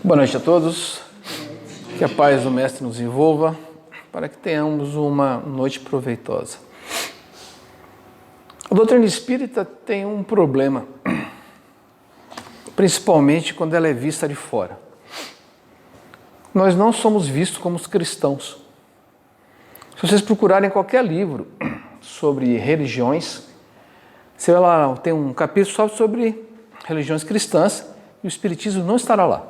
Boa noite a todos, que a paz do Mestre nos envolva, para que tenhamos uma noite proveitosa. A doutrina espírita tem um problema, principalmente quando ela é vista de fora. Nós não somos vistos como os cristãos. Se vocês procurarem qualquer livro sobre religiões, você vai lá, tem um capítulo só sobre religiões cristãs e o espiritismo não estará lá.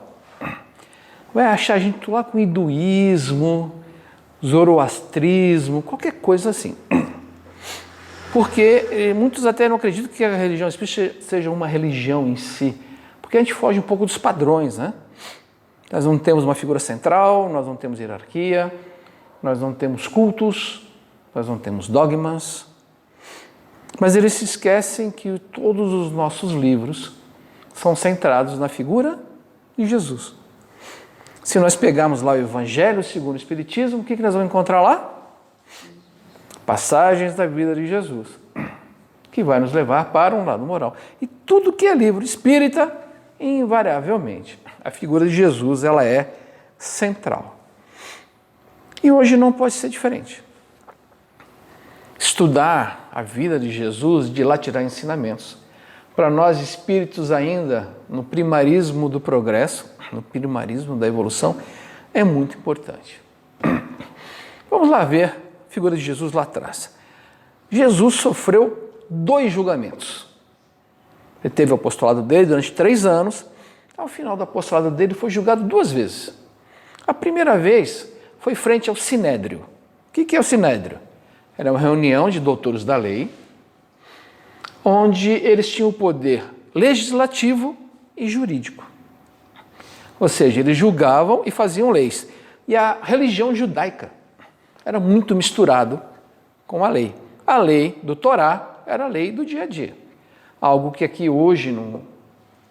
Vai achar gente lá com hinduísmo, zoroastrismo, qualquer coisa assim. Porque muitos até não acreditam que a religião espírita seja uma religião em si, porque a gente foge um pouco dos padrões, né? Nós não temos uma figura central, nós não temos hierarquia, nós não temos cultos, nós não temos dogmas, mas eles se esquecem que todos os nossos livros são centrados na figura de Jesus. Se nós pegarmos lá o Evangelho segundo o Espiritismo, o que nós vamos encontrar lá? Passagens da vida de Jesus, que vai nos levar para um lado moral. E tudo que é livro espírita, invariavelmente, a figura de Jesus ela é central. E hoje não pode ser diferente. Estudar a vida de Jesus, de lá tirar ensinamentos. Para nós espíritos ainda no primarismo do progresso, no primarismo da evolução, é muito importante. Vamos lá ver a figura de Jesus lá atrás. Jesus sofreu 2 julgamentos. Ele teve o apostolado dele durante 3 anos. Ao final do apostolado dele foi julgado 2 vezes. A primeira vez foi frente ao Sinédrio. O que é o Sinédrio? Era uma reunião de doutores da lei, onde eles tinham o poder legislativo e jurídico. Ou seja, eles julgavam e faziam leis. E a religião judaica era muito misturado com a lei. A lei do Torá era a lei do dia a dia. Algo que aqui hoje, no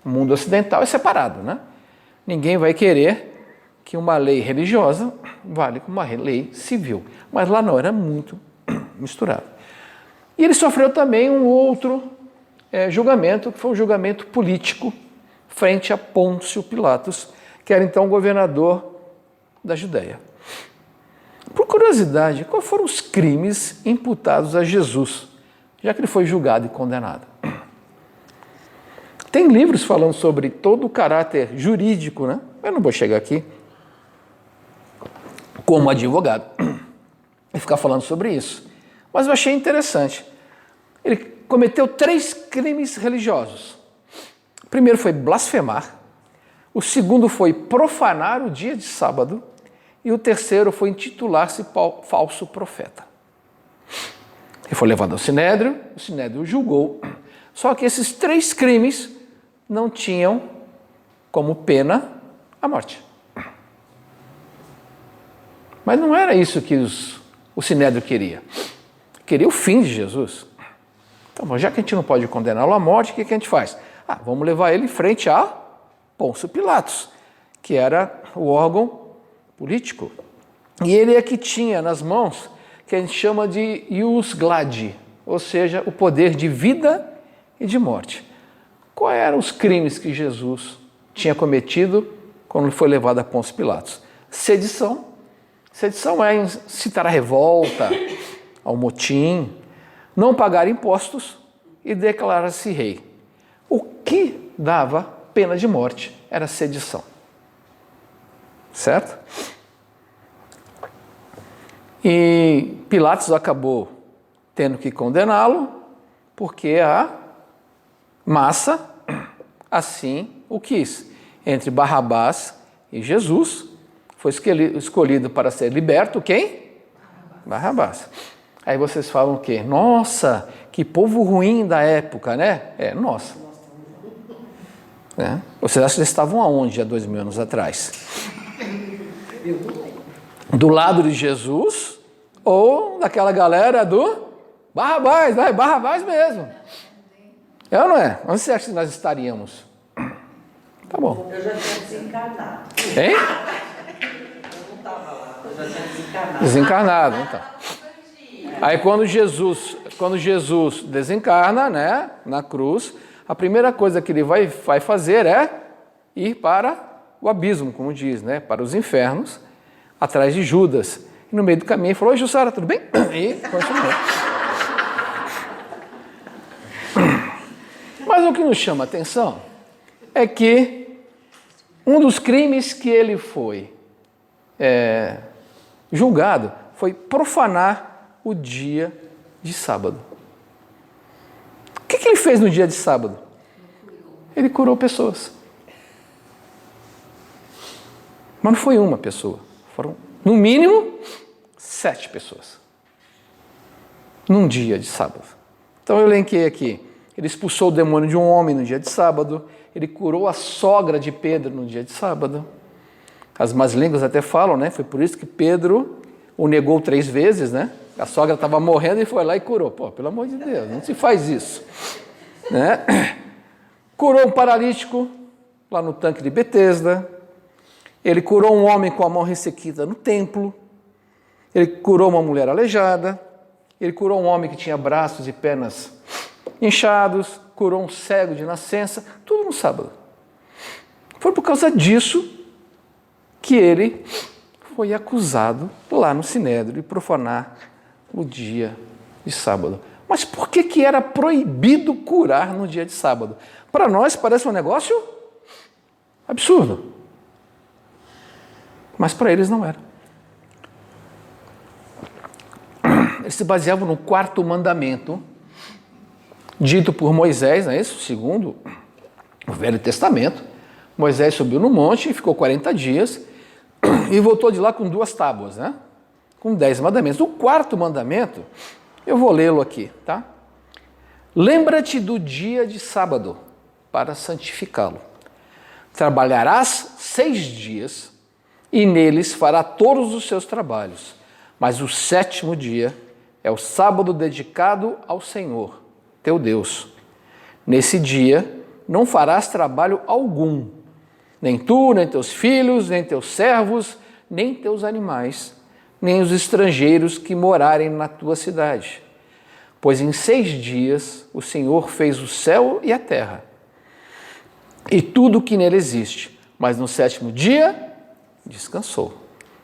mundo ocidental, é separado, né? Ninguém vai querer que uma lei religiosa vale como uma lei civil. Mas lá não, era muito misturado. E ele sofreu também um outro julgamento, que foi um julgamento político, frente a Pôncio Pilatos, que era então governador da Judéia. Por curiosidade, quais foram os crimes imputados a Jesus, já que ele foi julgado e condenado? Tem livros falando sobre todo o caráter jurídico, né? Eu não vou chegar aqui como advogado e ficar falando sobre isso. Mas eu achei interessante. Ele cometeu 3 crimes religiosos. O primeiro foi blasfemar, o segundo foi profanar o dia de sábado e o terceiro foi intitular-se falso profeta. Ele foi levado ao Sinédrio, o Sinédrio o julgou, só que esses 3 crimes não tinham como pena a morte. Mas não era isso que o Sinédrio queria. Queria o fim de Jesus. Então, já que a gente não pode condená-lo à morte, o que a gente faz? Vamos levar ele em frente a Pôncio Pilatos, que era o órgão político. E ele é que tinha nas mãos, que a gente chama de ius gladi, ou seja, o poder de vida e de morte. Quais eram os crimes que Jesus tinha cometido quando foi levado a Pôncio Pilatos? Sedição. Sedição é incitar a revolta, ao motim, não pagar impostos e declarar-se rei. O que dava pena de morte era sedição. Certo? E Pilatos acabou tendo que condená-lo porque a massa assim o quis. Entre Barrabás e Jesus foi escolhido para ser liberto quem? Barrabás. Aí vocês falam o quê? Nossa, que povo ruim da época, né? Nossa. Vocês acham que eles estavam aonde há 2000 anos atrás? Do lado de Jesus ou daquela galera do Barrabás? Não, é Barrabás mesmo. É ou não é? Onde você acha que nós estaríamos? Tá bom. Eu já tinha desencarnado. Hein? Eu não estava lá. Eu já tinha desencarnado. Desencarnado, então. Aí quando Jesus desencarna, na cruz, a primeira coisa que ele vai fazer é ir para o abismo, como diz, né? Para os infernos, atrás de Judas. E no meio do caminho ele falou: oi, Jussara, tudo bem? E continuou. Mas o que nos chama a atenção é que um dos crimes que ele foi julgado foi profanar o dia de sábado. O que ele fez no dia de sábado? Ele curou pessoas. Mas não foi uma pessoa, foram, no mínimo, 7 pessoas. Num dia de sábado. Então eu elenquei aqui. Ele expulsou o demônio de um homem no dia de sábado. Ele curou a sogra de Pedro no dia de sábado. As más línguas até falam, né? Foi por isso que Pedro o negou 3 vezes, né? A sogra estava morrendo e foi lá e curou. Pô, pelo amor de Deus, não se faz isso. Né? Curou um paralítico lá no tanque de Betesda. Ele curou um homem com a mão ressequida no templo. Ele curou uma mulher aleijada. Ele curou um homem que tinha braços e pernas inchados. Curou um cego de nascença. Tudo no sábado. Foi por causa disso que ele foi acusado lá no Sinédrio de profanar o dia de sábado. Mas por que era proibido curar no dia de sábado? Para nós parece um negócio absurdo. Mas para eles não era. Eles se baseavam no 4º mandamento, dito por Moisés, não é isso? Segundo o Velho Testamento. Moisés subiu no monte e ficou 40 dias e voltou de lá com 2 tábuas, né? Com 10 mandamentos. O 4º mandamento, eu vou lê-lo aqui, tá? Lembra-te do dia de sábado para santificá-lo. Trabalharás 6 dias e neles fará todos os seus trabalhos. Mas o 7º dia é o sábado dedicado ao Senhor, teu Deus. Nesse dia não farás trabalho algum, nem tu, nem teus filhos, nem teus servos, nem teus animais, nem os estrangeiros que morarem na tua cidade. Pois em 6 dias o Senhor fez o céu e a terra, e tudo o que nele existe, mas no 7º dia descansou.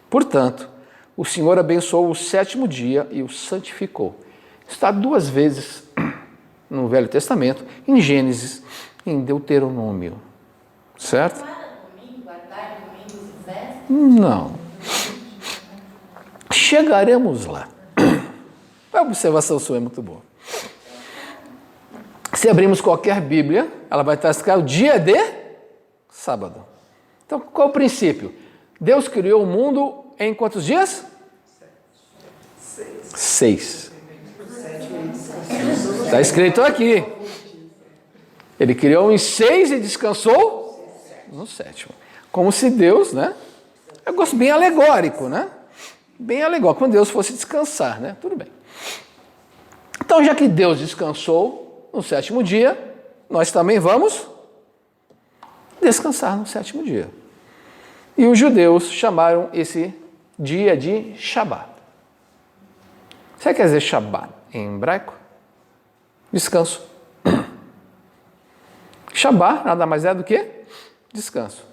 Portanto, o Senhor abençoou o 7º dia e o santificou. Está 2 vezes no Velho Testamento, em Gênesis, em Deuteronômio. Certo? Não era domingo, guardar domingos e festas? Não. Chegaremos lá. A observação sua é muito boa. Se abrirmos qualquer Bíblia, ela vai estar escrita o dia de sábado. Então, qual é o princípio? Deus criou o mundo em quantos dias? 6. Está escrito aqui. Ele criou em 6 e descansou no 7º. Como se Deus, né? Eu gosto bem alegórico, né? Bem alegórico. Quando Deus fosse descansar, né? Tudo bem. Então, já que Deus descansou no 7º dia, nós também vamos descansar no 7º dia. E os judeus chamaram esse dia de Shabat. Você quer dizer Shabat em hebraico? Descanso. Shabat nada mais é do que descanso.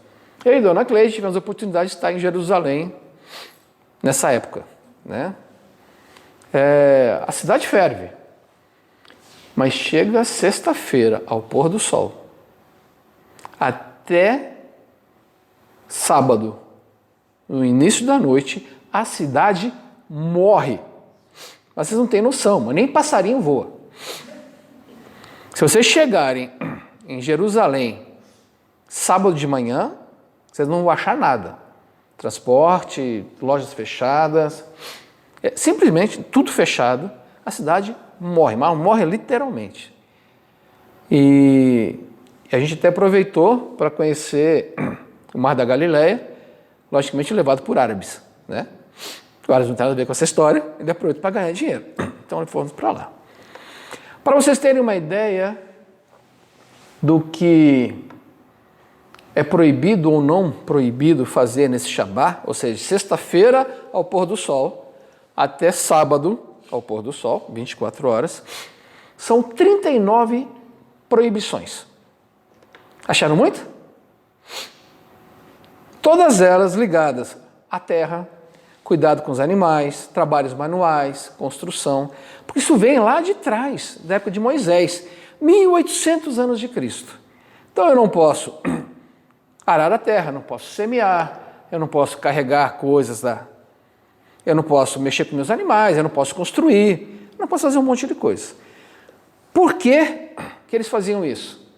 Eu e Dona Cleide tivemos a oportunidade de estar em Jerusalém nessa época, né? A cidade ferve, mas chega sexta-feira ao pôr do sol, até sábado, no início da noite, a cidade morre. Mas vocês não têm noção, mas nem passarinho voa. Se vocês chegarem em Jerusalém sábado de manhã, vocês não vão achar nada. Transporte, lojas fechadas, simplesmente tudo fechado, a cidade morre, mas morre literalmente. E a gente até aproveitou para conhecer o Mar da Galileia, logicamente levado por árabes, né? Os árabes não tem nada a ver com essa história, ele aproveitou para ganhar dinheiro. Então fomos para lá. Para vocês terem uma ideia do que é proibido ou não proibido fazer nesse Shabat, ou seja, sexta-feira ao pôr do sol, até sábado ao pôr do sol, 24 horas, são 39 proibições. Acharam muito? Todas elas ligadas à terra, cuidado com os animais, trabalhos manuais, construção, porque isso vem lá de trás, da época de Moisés, 1800 anos de Cristo. Então eu não posso arar a terra, não posso semear, eu não posso carregar coisas eu não posso mexer com meus animais, eu não posso construir, eu não posso fazer um monte de coisa. Por que eles faziam isso?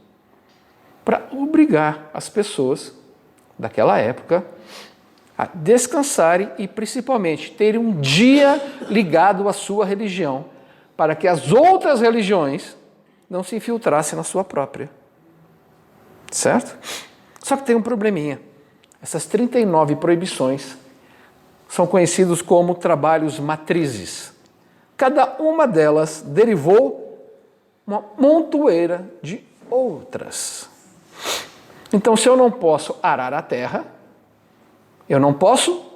Para obrigar as pessoas daquela época a descansarem e principalmente terem um dia ligado à sua religião, para que as outras religiões não se infiltrassem na sua própria. Certo? Só que tem um probleminha. Essas 39 proibições são conhecidos como trabalhos matrizes. Cada uma delas derivou uma montoeira de outras. Então, se eu não posso arar a terra, eu não posso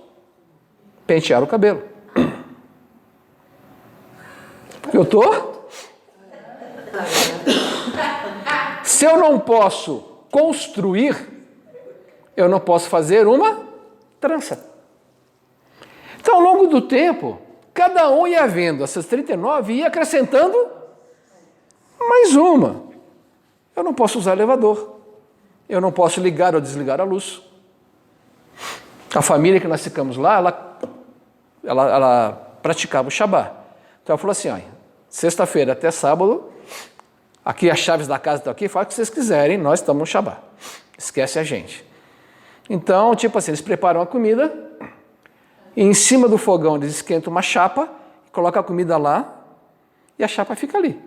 pentear o cabelo. Porque eu estou... Se eu não posso construir, eu não posso fazer uma trança. Então, ao longo do tempo, cada um ia vendo essas 39 e ia acrescentando mais uma. Eu não posso usar elevador. Eu não posso ligar ou desligar a luz. A família que nós ficamos lá, ela praticava o Shabá. Então ela falou assim, olha, sexta-feira até sábado, aqui as chaves da casa estão aqui, faz o que vocês quiserem, nós estamos no Shabá. Esquece a gente. Então, tipo assim, eles preparam a comida, e em cima do fogão eles esquentam uma chapa, colocam a comida lá, e a chapa fica ali.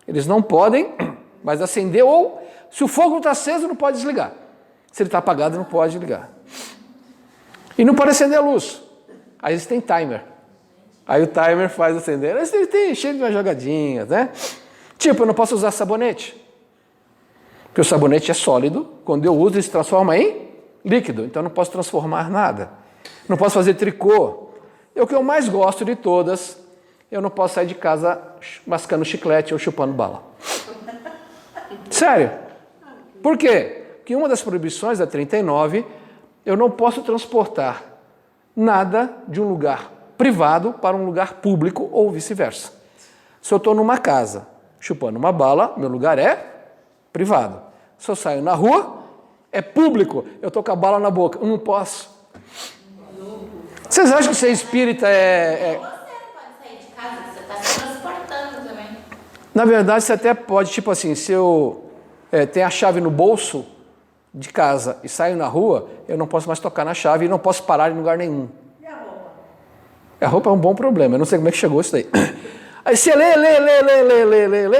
Eles não podem mais acender, ou se o fogo está aceso, não pode desligar. Se ele está apagado, não pode ligar. E não pode acender a luz. Aí eles têm timer. Aí o timer faz acender. Eles têm cheio de umas jogadinhas, né? Tipo, eu não posso usar sabonete. Porque o sabonete é sólido. Quando eu uso, ele se transforma em líquido. Então eu não posso transformar nada. Não posso fazer tricô. É o que eu mais gosto de todas. Eu não posso sair de casa mascando chiclete ou chupando bala. Sério. Por quê? Porque uma das proibições da 39, eu não posso transportar nada de um lugar privado para um lugar público ou vice-versa. Se eu estou numa casa chupando uma bala, meu lugar é privado. Se eu saio na rua, é público. Eu estou com a bala na boca. Eu não posso. Vocês acham que ser espírita Você não pode sair de casa, você está se transportando também. Na verdade, você até pode, tipo assim, se eu tenho a chave no bolso de casa e saio na rua, eu não posso mais tocar na chave e não posso parar em lugar nenhum. E a roupa? A roupa é um bom problema, eu não sei como é que chegou isso daí. Aí você lê,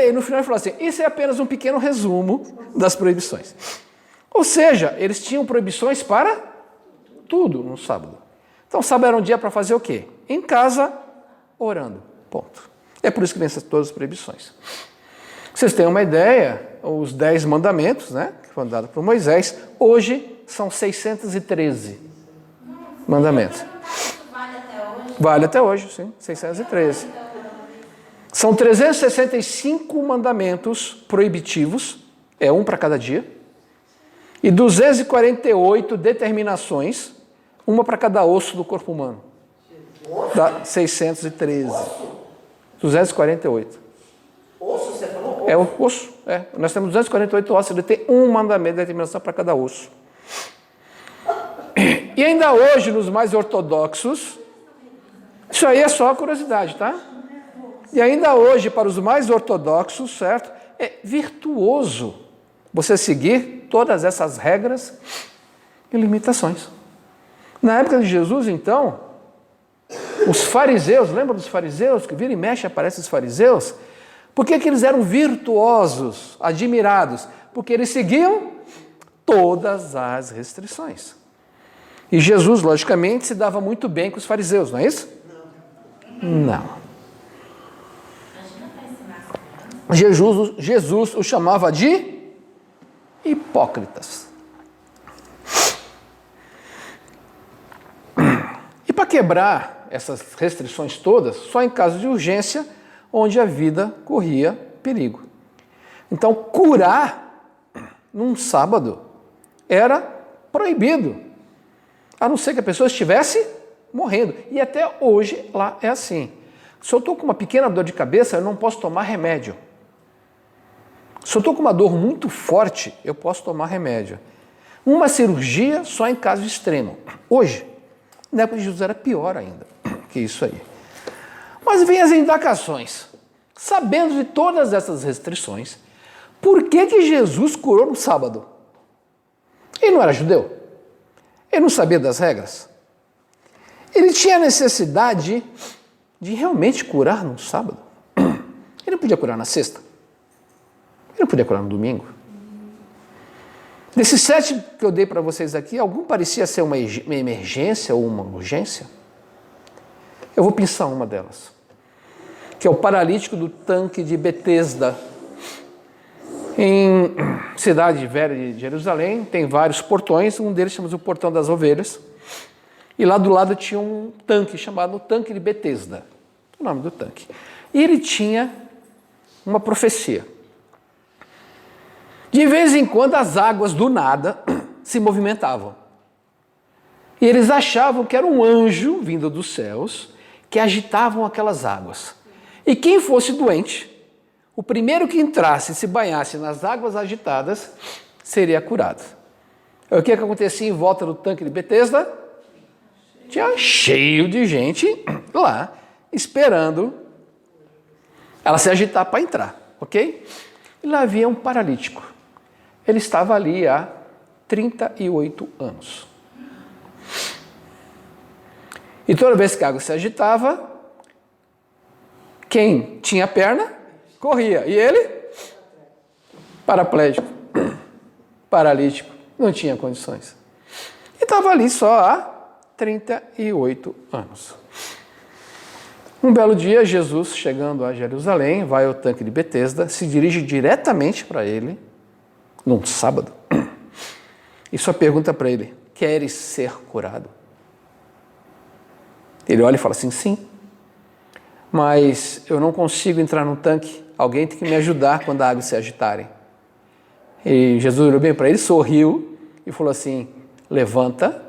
e no final ele fala assim, isso é apenas um pequeno resumo das proibições. Ou seja, eles tinham proibições para tudo no sábado. Então, sábado era um dia para fazer o quê? Em casa, orando. Ponto. É por isso que vem todas as proibições. Vocês têm uma ideia, os 10 mandamentos, né, que foram dados por Moisés, hoje são 613 mandamentos. Vale até hoje? Vale até hoje, sim, 613. São 365 mandamentos proibitivos, é um para cada dia, e 248 determinações, uma para cada osso do corpo humano. Dá 613. 248. Osso, você falou? É o osso. Nós temos 248 ossos, ele tem um mandamento de determinação para cada osso. E ainda hoje, nos mais ortodoxos, isso aí é só curiosidade, tá? E ainda hoje, para os mais ortodoxos, certo? É virtuoso você seguir todas essas regras e limitações. Na época de Jesus, então, os fariseus, lembra dos fariseus? Que vira e mexe aparecem os fariseus. Por que eles eram virtuosos, admirados? Porque eles seguiam todas as restrições. E Jesus, logicamente, se dava muito bem com os fariseus, não é isso? Não. Jesus os chamava de hipócritas. E para quebrar essas restrições todas, só em caso de urgência, onde a vida corria perigo. Então, curar num sábado era proibido. a não ser que a pessoa estivesse morrendo. E até hoje lá é assim. Se eu estou com uma pequena dor de cabeça, eu não posso tomar remédio. Se eu estou com uma dor muito forte, eu posso tomar remédio. Uma cirurgia só em caso extremo. Hoje, na época de Jesus era pior ainda que isso aí. Mas vem as indagações. Sabendo de todas essas restrições, por que Jesus curou no sábado? Ele não era judeu? Ele não sabia das regras? Ele tinha necessidade de realmente curar no sábado? Ele não podia curar na sexta? Ele não podia curar no domingo? Desses 7 que eu dei para vocês aqui, algum parecia ser uma emergência ou uma urgência? Eu vou pensar uma delas, que é o paralítico do tanque de Betesda. Em Cidade Velha de Jerusalém, tem vários portões, um deles chama-se o Portão das Ovelhas, e lá do lado tinha um tanque chamado Tanque de Betesda, o nome do tanque. E ele tinha uma profecia. De vez em quando as águas do nada se movimentavam. E eles achavam que era um anjo vindo dos céus que agitavam aquelas águas. E quem fosse doente, o primeiro que entrasse e se banhasse nas águas agitadas seria curado. O que acontecia em volta do tanque de Betesda? Tinha cheio de gente lá esperando ela se agitar para entrar, ok? E lá havia um paralítico. Ele estava ali há 38 anos. E toda vez que a água se agitava, quem tinha perna, corria. E ele, paraplégico, paralítico, não tinha condições. E estava ali só há 38 anos. Um belo dia, Jesus, chegando a Jerusalém, vai ao tanque de Betesda, se dirige diretamente para ele, num sábado, e só pergunta para ele: queres ser curado? Ele olha e fala assim: sim, mas eu não consigo entrar no tanque, alguém tem que me ajudar quando a água se agitarem. E Jesus olhou bem para ele, sorriu e falou assim: levanta,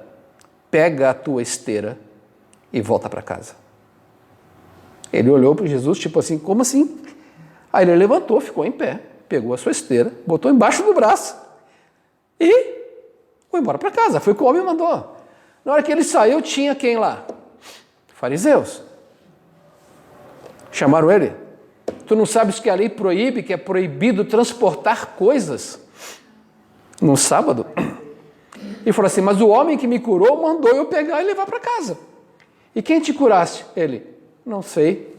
pega a tua esteira e volta para casa. Ele olhou para Jesus, tipo assim: como assim? Aí ele levantou, ficou em pé, pegou a sua esteira, botou embaixo do braço e foi embora para casa. Foi o que o homem mandou. Na hora que ele saiu, tinha quem lá? Fariseus. Chamaram ele. Tu não sabes que a lei proíbe, que é proibido transportar coisas no sábado? E falou assim: mas o homem que me curou mandou eu pegar e levar para casa. E quem te curaste? Ele: não sei.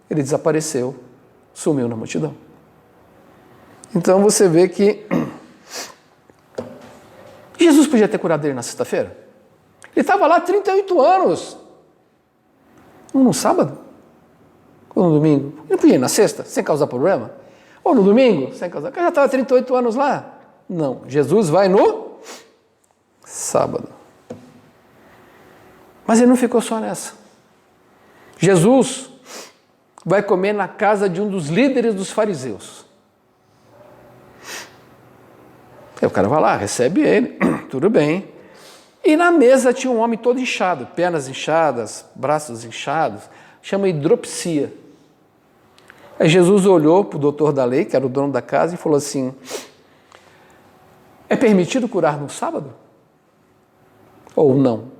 Ele desapareceu, sumiu na multidão. Então você vê que Jesus podia ter curado ele na sexta-feira. Ele estava lá há 38 anos. No sábado? Ou no domingo? Ele não podia ir na sexta, sem causar problema? Ou no domingo, sem causar? Ele já estava há 38 anos lá. Não, Jesus vai no sábado. Mas ele não ficou só nessa. Jesus vai comer na casa de um dos líderes dos fariseus. Aí o cara vai lá, recebe ele, tudo bem. E na mesa tinha um homem todo inchado, pernas inchadas, braços inchados, chama hidropsia. Aí Jesus olhou para o doutor da lei, que era o dono da casa, e falou assim: é permitido curar no sábado? Ou não?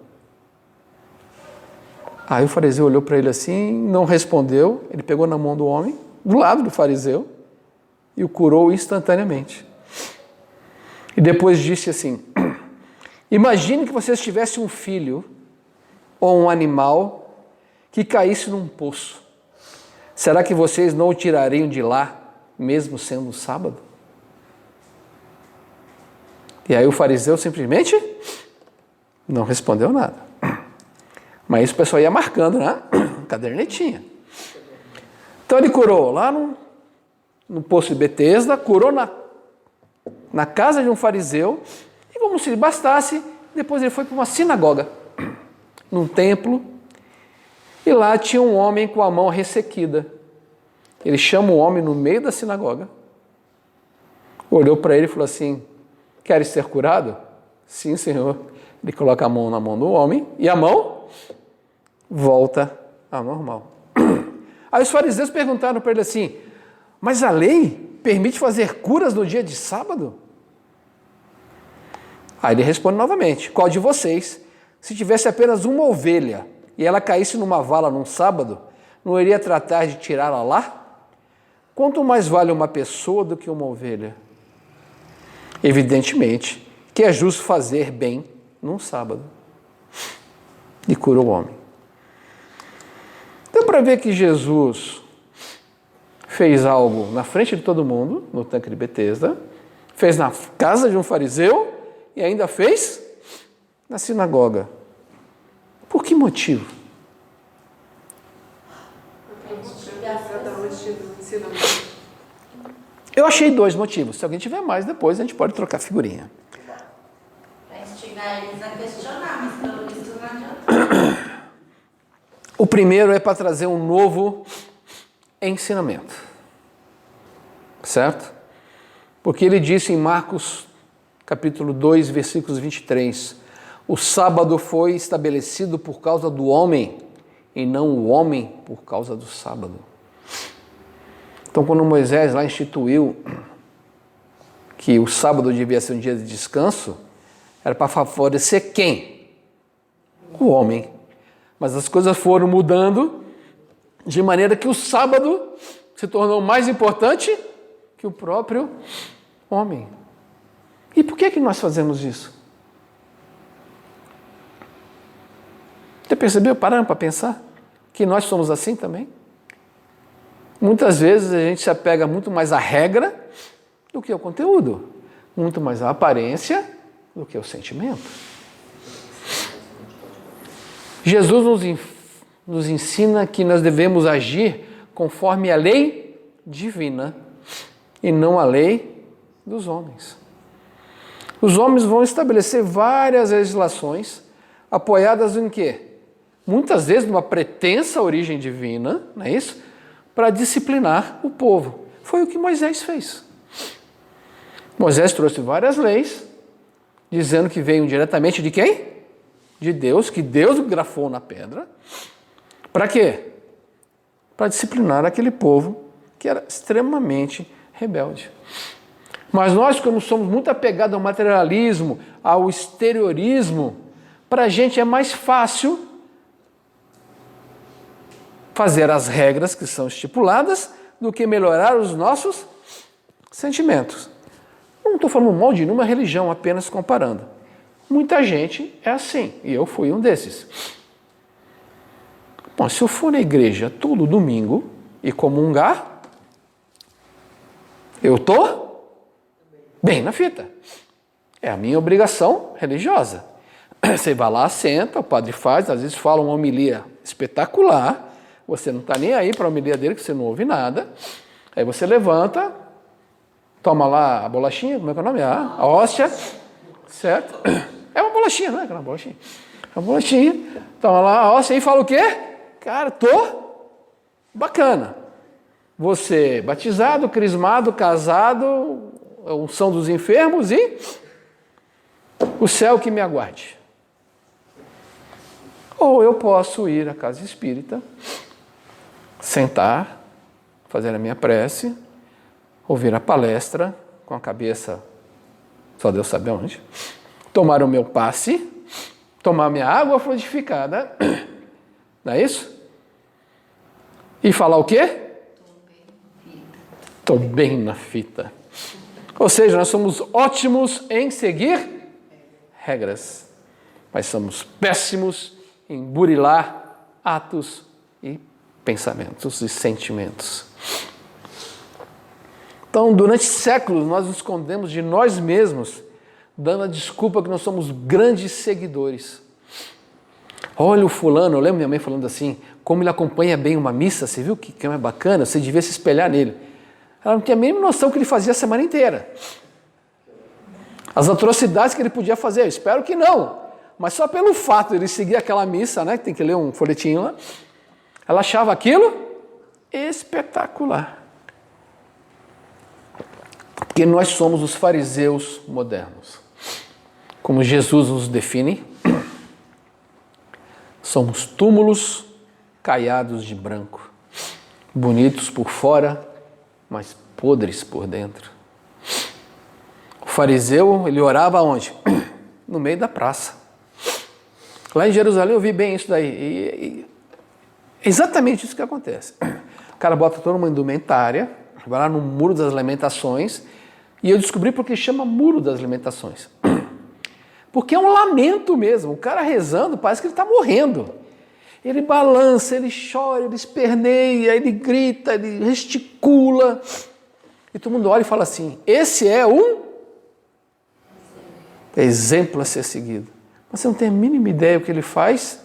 Aí o fariseu olhou para ele assim, não respondeu, ele pegou na mão do homem, do lado do fariseu, e o curou instantaneamente. E depois disse assim: imagine que vocês tivessem um filho ou um animal que caísse num poço. Será que vocês não o tirariam de lá, mesmo sendo sábado? E aí o fariseu simplesmente não respondeu nada. Mas isso o pessoal ia marcando, né? Cadernetinha. Então ele curou lá no poço de Betesda, curou na casa de um fariseu, e como se lhe bastasse, depois ele foi para uma sinagoga, num templo, e lá tinha um homem com a mão ressequida. Ele chama o homem no meio da sinagoga, olhou para ele e falou assim: queres ser curado? Sim, Senhor. Ele coloca a mão na mão do homem e a mão volta ao normal. Aí os fariseus perguntaram para ele assim, mas a lei permite fazer curas no dia de sábado? Aí ele responde novamente, qual de vocês, se tivesse apenas uma ovelha e ela caísse numa vala num sábado, não iria tratar de tirá-la lá? Quanto mais vale uma pessoa do que uma ovelha? Evidentemente que é justo fazer bem num sábado. E cura o homem. Deu para ver que Jesus fez algo na frente de todo mundo, no tanque de Betesda, fez na casa de um fariseu e ainda fez na sinagoga. Por que motivo? Eu achei 2 motivos. Se alguém tiver mais, depois a gente pode trocar figurinha. Para instigar eles a questionar, mas pelo visto não adianta. O primeiro é para trazer um novo ensinamento. Certo? Porque ele disse em Marcos, capítulo 2, versículos 23, o sábado foi estabelecido por causa do homem e não o homem por causa do sábado. Então, quando Moisés lá instituiu que o sábado devia ser um dia de descanso, era para favorecer quem? O homem. Mas as coisas foram mudando de maneira que o sábado se tornou mais importante que o próprio homem. E por que nós fazemos isso? Você percebeu? Parando para pensar que nós somos assim também? Muitas vezes a gente se apega muito mais à regra do que ao conteúdo, muito mais à aparência do que ao sentimento. Jesus nos ensina que nós devemos agir conforme a lei divina e não a lei dos homens. Os homens vão estabelecer várias legislações apoiadas em quê? Muitas vezes numa pretensa origem divina, não é isso? Para disciplinar o povo. Foi o que Moisés fez. Moisés trouxe várias leis, dizendo que veio diretamente de quem? De Deus, que Deus grafou na pedra. Para quê? Para disciplinar aquele povo que era extremamente rebelde. Mas nós, como somos muito apegados ao materialismo, ao exteriorismo, para a gente é mais fácil fazer as regras que são estipuladas do que melhorar os nossos sentimentos. Não estou falando mal de nenhuma religião, apenas comparando. Muita gente é assim, e eu fui um desses. Bom, se eu for na igreja todo domingo e comungar, eu estou bem na fita. É a minha obrigação religiosa. Você vai lá, senta, o padre faz, às vezes fala uma homilia espetacular, você não está nem aí para a homilia dele, que você não ouve nada. Aí você levanta, toma lá a bolachinha, como é que é o nome? A hóstia, certo? É uma bolachinha, não é aquela bolachinha? É uma bolachinha, toma lá a hóstia e fala o quê? Cara, tô bacana. Você batizado, crismado, casado, unção dos enfermos e o céu que me aguarde. Ou eu posso ir à casa espírita, sentar, fazer a minha prece, ouvir a palestra com a cabeça, só Deus sabe onde, tomar o meu passe, tomar minha água frutificada, não é isso? E falar o quê? Estou bem na fita. Ou seja, nós somos ótimos em seguir regras, mas somos péssimos em burilar atos e pensamentos e sentimentos. Então, durante séculos, nós nos escondemos de nós mesmos, dando a desculpa que nós somos grandes seguidores. Olha o fulano, eu lembro minha mãe falando assim, como ele acompanha bem uma missa, você viu que é bacana, você devia se espelhar nele. Ela não tinha a mínima noção que ele fazia a semana inteira. As atrocidades que ele podia fazer, eu espero que não. Mas só pelo fato de ele seguir aquela missa, né, que tem que ler um folhetinho lá, ela achava aquilo espetacular. Porque nós somos os fariseus modernos. como Jesus nos define, somos túmulos caiados de branco, bonitos por fora, mas podres por dentro. O fariseu, ele orava onde? No meio da praça. Lá em Jerusalém eu vi bem isso daí. E é exatamente isso que acontece. O cara bota toda uma indumentária, vai lá no Muro das Lamentações, e eu descobri porque chama Muro das Lamentações. Porque é um lamento mesmo. O cara rezando, parece que ele está morrendo. Ele balança, ele chora, ele esperneia, ele grita, ele gesticula. E todo mundo olha e fala assim, esse é um exemplo a ser seguido. Mas você não tem a mínima ideia do que ele faz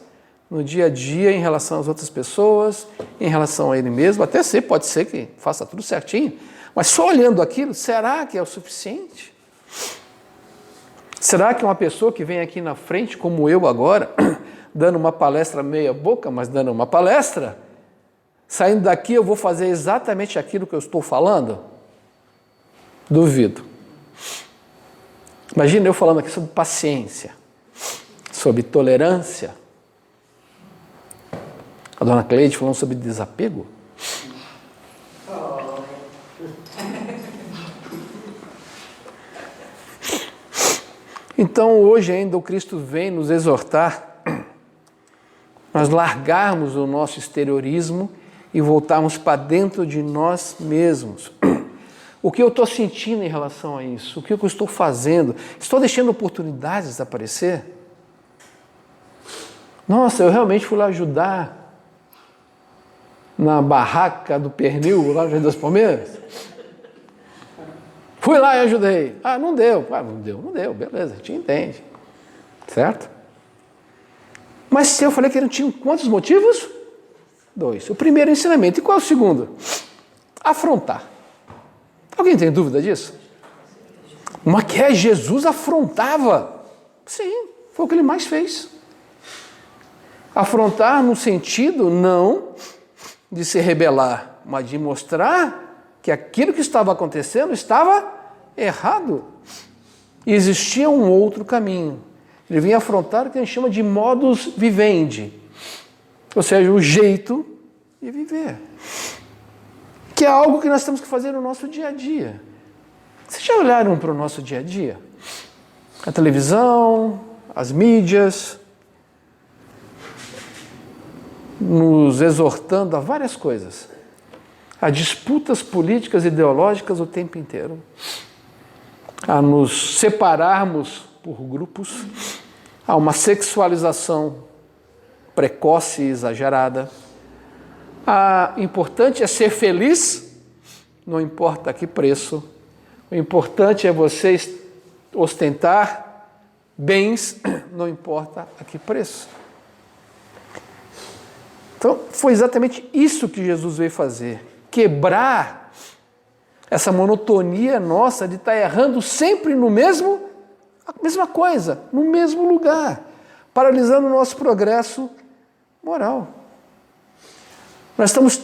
no dia a dia em relação às outras pessoas, em relação a ele mesmo. Até pode ser que faça tudo certinho. Mas só olhando aquilo, será que é o suficiente? Será que uma pessoa que vem aqui na frente, como eu agora, dando uma palestra meia boca, mas dando uma palestra, saindo daqui eu vou fazer exatamente aquilo que eu estou falando? Duvido. Imagina eu falando aqui sobre paciência, sobre tolerância. A dona Cleide falando sobre desapego. Então hoje ainda o Cristo vem nos exortar, nós largarmos o nosso exteriorismo e voltarmos para dentro de nós mesmos. O que eu estou sentindo em relação a isso? O que eu estou fazendo? Estou deixando oportunidades aparecer? Nossa, eu realmente fui lá ajudar na barraca do pernil, lá no Jardim das Palmeiras? Fui lá e ajudei. Ah, não deu. Ah, não deu. Beleza, a gente entende. Certo? Mas se eu falei que ele tinha quantos motivos? 2. O primeiro é ensinamento. E qual é o segundo? Afrontar. Alguém tem dúvida disso? Mas que é Jesus afrontava? Sim, foi o que ele mais fez. Afrontar no sentido não de se rebelar, mas de mostrar que aquilo que estava acontecendo estava errado. E existia um outro caminho. Ele vinha afrontar o que a gente chama de modus vivendi, ou seja, o jeito de viver, que é algo que nós temos que fazer no nosso dia a dia. Vocês já olharam para o nosso dia a dia? A televisão, as mídias, nos exortando a várias coisas. A disputas políticas e ideológicas o tempo inteiro, a nos separarmos por grupos, a uma sexualização precoce e exagerada. O importante é ser feliz, não importa a que preço. O importante é você ostentar bens, não importa a que preço. Então, foi exatamente isso que Jesus veio fazer. Quebrar essa monotonia nossa de estar errando sempre a mesma coisa, no mesmo lugar, paralisando o nosso progresso moral. Nós estamos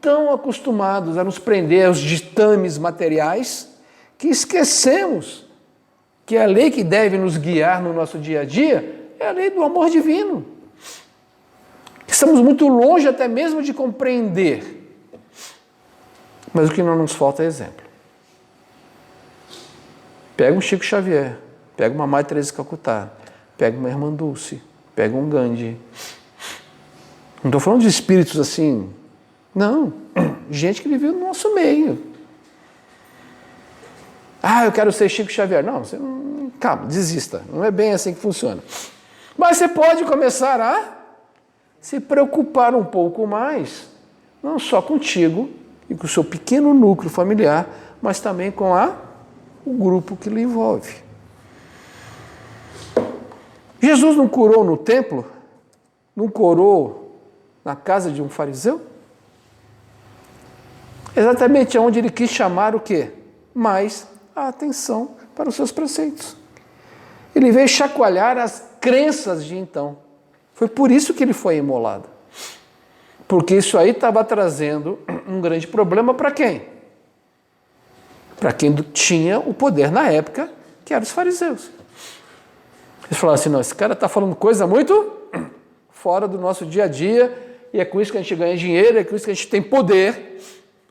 tão acostumados a nos prender aos ditames materiais que esquecemos que a lei que deve nos guiar no nosso dia a dia é a lei do amor divino. Estamos muito longe até mesmo de compreender. Mas o que não nos falta é exemplo. Pega um Chico Xavier, pega uma Madre Teresa de Calcutá, pega uma Irmã Dulce, pega um Gandhi. Não estou falando de espíritos assim, não. Gente que viveu no nosso meio. Ah, eu quero ser Chico Xavier. Não, você não, calma, desista. Não é bem assim que funciona. Mas você pode começar a se preocupar um pouco mais, não só contigo e com o seu pequeno núcleo familiar, mas também com o grupo que lhe envolve. Jesus não curou no templo? Não curou na casa de um fariseu? Exatamente onde ele quis chamar o quê? Mais a atenção para os seus preceitos. Ele veio chacoalhar as crenças de então. Foi por isso que ele foi imolado. Porque isso aí estava trazendo um grande problema para quem? Para quem tinha o poder na época, que eram os fariseus. Eles falaram assim, não, esse cara está falando coisa muito fora do nosso dia a dia, e é com isso que a gente ganha dinheiro, é com isso que a gente tem poder.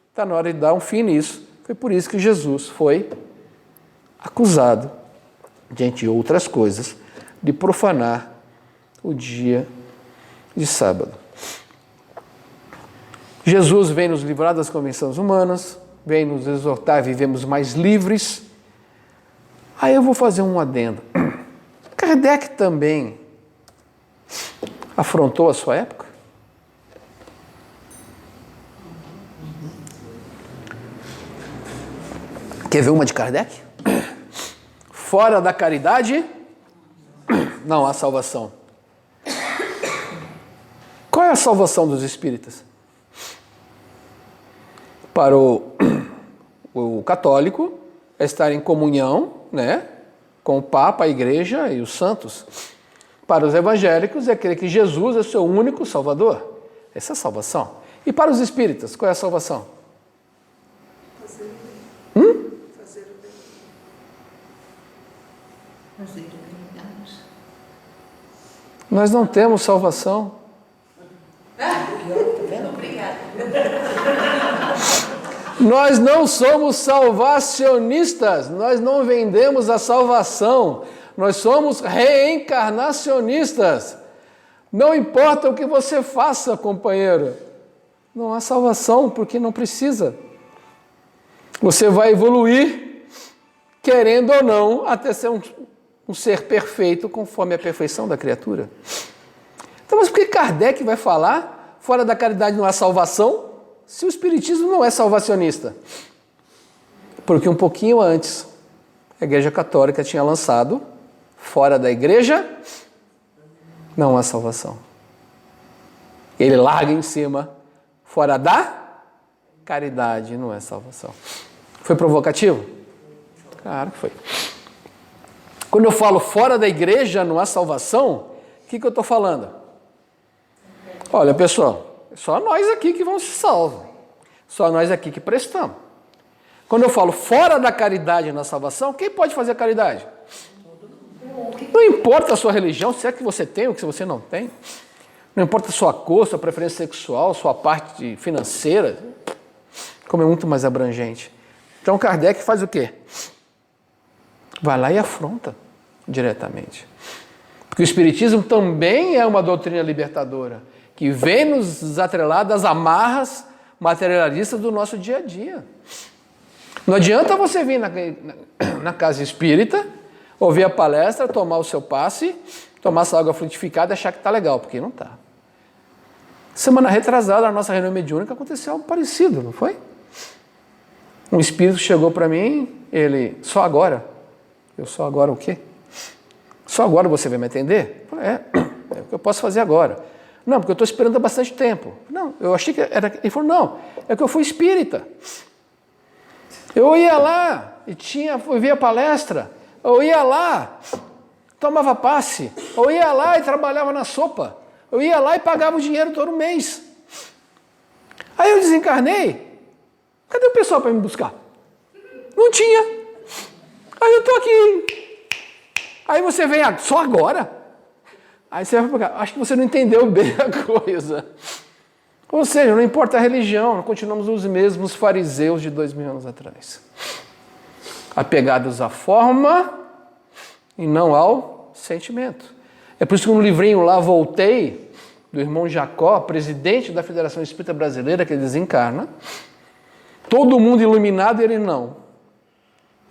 Está na hora de dar um fim nisso. Foi por isso que Jesus foi acusado, dentre outras coisas, de profanar o dia de sábado. Jesus vem nos livrar das convenções humanas, vem nos exortar a vivermos mais livres. Aí eu vou fazer um adendo. Kardec também afrontou a sua época? Quer ver uma de Kardec? Fora da caridade, não há salvação. Qual é a salvação dos espíritas? Para o católico, é estar em comunhão, né, com o Papa, a Igreja e os santos. Para os evangélicos, é crer que Jesus é o seu único Salvador. Essa é a salvação. E para os espíritas, qual é a salvação? Fazer o bem. Fazer o bem. Fazer o bem. Nós não temos salvação. Obrigada. Nós não somos salvacionistas, nós não vendemos a salvação, nós somos reencarnacionistas. Não importa o que você faça, companheiro, não há salvação porque não precisa. Você vai evoluir, querendo ou não, até ser um ser perfeito conforme a perfeição da criatura. Então, mas por que Kardec vai falar, fora da caridade não há salvação, se o Espiritismo não é salvacionista? Porque um pouquinho antes, a Igreja Católica tinha lançado, fora da Igreja, não há salvação. Ele larga em cima, fora da caridade não é salvação. Foi provocativo? Claro que foi. Quando eu falo fora da Igreja não há salvação, o que eu estou falando? Olha, pessoal, só nós aqui que vamos ser salvos. Só nós aqui que prestamos. Quando eu falo fora da caridade na salvação, quem pode fazer caridade? Não importa a sua religião, se é que você tem ou que você não tem. Não importa a sua cor, sua preferência sexual, sua parte financeira. Como é muito mais abrangente. Então Kardec faz o quê? Vai lá e afronta diretamente. Porque o Espiritismo também é uma doutrina libertadora, que vem nos desatrelar das amarras materialistas do nosso dia a dia. Não adianta você vir na casa espírita, ouvir a palestra, tomar o seu passe, tomar essa água frutificada e achar que está legal, porque não está. Semana retrasada, na nossa reunião mediúnica, aconteceu algo parecido, não foi? Um espírito chegou para mim, ele, só agora? Eu, só agora o quê? Só agora você vai me atender? Eu falei, é o que eu posso fazer agora. Não, porque eu estou esperando há bastante tempo. Não, eu achei que era... Ele falou, não, é que eu fui espírita. Eu ia lá e via a palestra. Eu ia lá, tomava passe. Eu ia lá e trabalhava na sopa. Eu ia lá e pagava o dinheiro todo mês. Aí eu desencarnei. Cadê o pessoal para me buscar? Não tinha. Aí eu estou aqui. Aí você vem só agora? Aí você vai pegar, acho que você não entendeu bem a coisa. Ou seja, não importa a religião, nós continuamos os mesmos fariseus de 2000 anos atrás. Apegados à forma e não ao sentimento. É por isso que no livrinho lá, Voltei, do irmão Jacó, presidente da Federação Espírita Brasileira, que ele desencarna, todo mundo iluminado e ele não.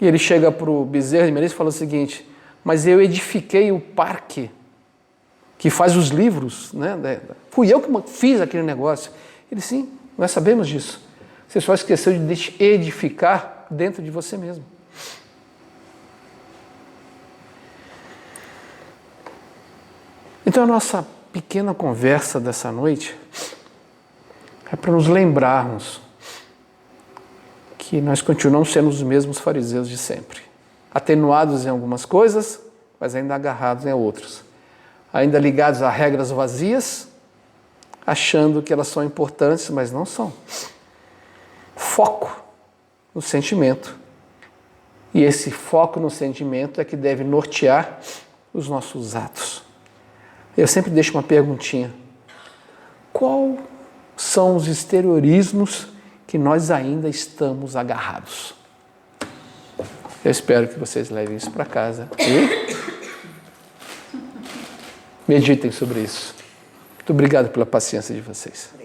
E ele chega para o Bezerra de Menezes e fala o seguinte, mas eu edifiquei o parque que faz os livros, né? Fui eu que fiz aquele negócio. Ele, sim, nós sabemos disso. Você só esqueceu de edificar dentro de você mesmo. Então a nossa pequena conversa dessa noite é para nos lembrarmos que nós continuamos sendo os mesmos fariseus de sempre. Atenuados em algumas coisas, mas ainda agarrados em outras. Ainda ligados a regras vazias, achando que elas são importantes, mas não são. Foco no sentimento. E esse foco no sentimento é que deve nortear os nossos atos. Eu sempre deixo uma perguntinha. Qual são os exteriorismos que nós ainda estamos agarrados? Eu espero que vocês levem isso para casa e meditem sobre isso. Muito obrigado pela paciência de vocês.